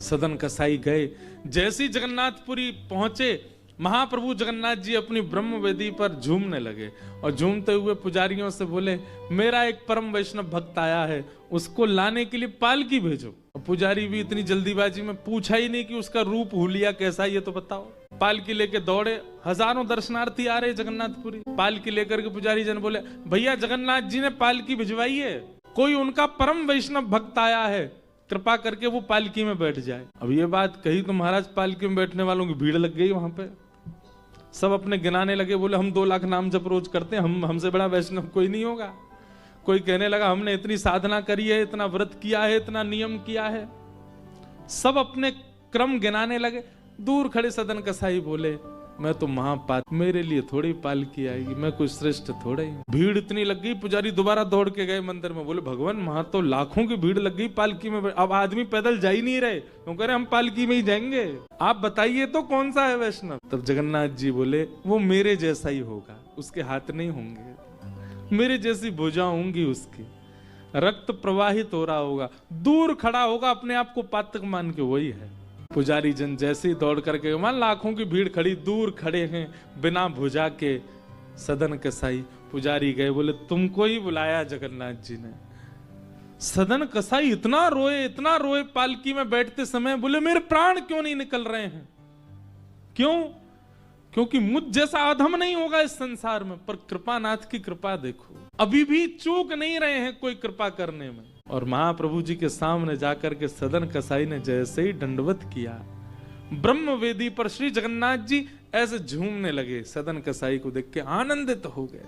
सदन कसाई गए। जैसे ही जगन्नाथपुरी पहुंचे, महाप्रभु जगन्नाथ जी अपनी ब्रह्म वेदी पर झूमने लगे और झूमते हुए पुजारियों से बोले, मेरा एक परम वैष्णव भक्त आया है, उसको लाने के लिए पालकी भेजो। पुजारी भी इतनी जल्दीबाजी में पूछा ही नहीं कि उसका रूप हुलिया कैसा है ये तो बताओ। पालकी लेके दौड़े, हजारों दर्शनार्थी आ रहे जगन्नाथपुरी। पालकी लेकर के पुजारी जन बोले, भैया जगन्नाथ जी ने पालकी भिजवाई है, कोई उनका परम वैष्णव भक्त आया है, कृपा करके वो पालकी में बैठ जाए। अब ये बात कही तो महाराज पालकी में बैठने वालों की भीड़ लग गई वहां पे। सब अपने गिनाने लगे, बोले हम 2 लाख नाम जप रोज करते हैं, हमसे बड़ा वैष्णव कोई नहीं होगा। कोई कहने लगा हमने इतनी साधना करी है, इतना व्रत किया है, इतना नियम किया है। सब अपने क्रम गिनाने लगे। दूर खड़े सदन कसाई बोले, मैं तो महापात्र, मेरे लिए थोड़ी पालकी आएगी, मैं कोई श्रेष्ठ थोड़े ही। भीड़ इतनी लग गई, पुजारी दोबारा दौड़ के गए मंदिर में, बोले भगवान वहां तो लाखों की भीड़ लग गई पालकी में, अब आदमी पैदल जा ही नहीं रहे, क्यों कह रहे हम पालकी में ही जाएंगे, आप बताइए तो कौन सा है वैष्णव। तब जगन्नाथ जी बोले, वो मेरे जैसा ही होगा, उसके हाथ नहीं होंगे, मेरे जैसी भुजा होंगी उसकी, रक्त प्रवाहित हो रहा होगा, दूर खड़ा होगा, अपने आप को पातक मान के वही है। पुजारी जन जैसे ही दौड़ करके, मान लाखों की भीड़ खड़ी, दूर खड़े हैं बिना भुजा के सदन कसाई। पुजारी गए, बोले तुमको ही बुलाया जगन्नाथ जी ने। सदन कसाई इतना रोए पालकी में बैठते समय, बोले मेरे प्राण क्यों नहीं निकल रहे हैं। क्यों? क्योंकि मुझ जैसा अधम नहीं होगा इस संसार में, पर कृपानाथ की कृपा देखो, अभी भी चूक नहीं रहे हैं कोई कृपा करने में। और महाप्रभु जी के सामने जाकर के सदन कसाई ने जैसे ही दंडवत किया, ब्रह्म वेदी पर श्री जगन्नाथ जी ऐसे झूमने लगे। सदन कसाई को देख के आनंदित हो गए।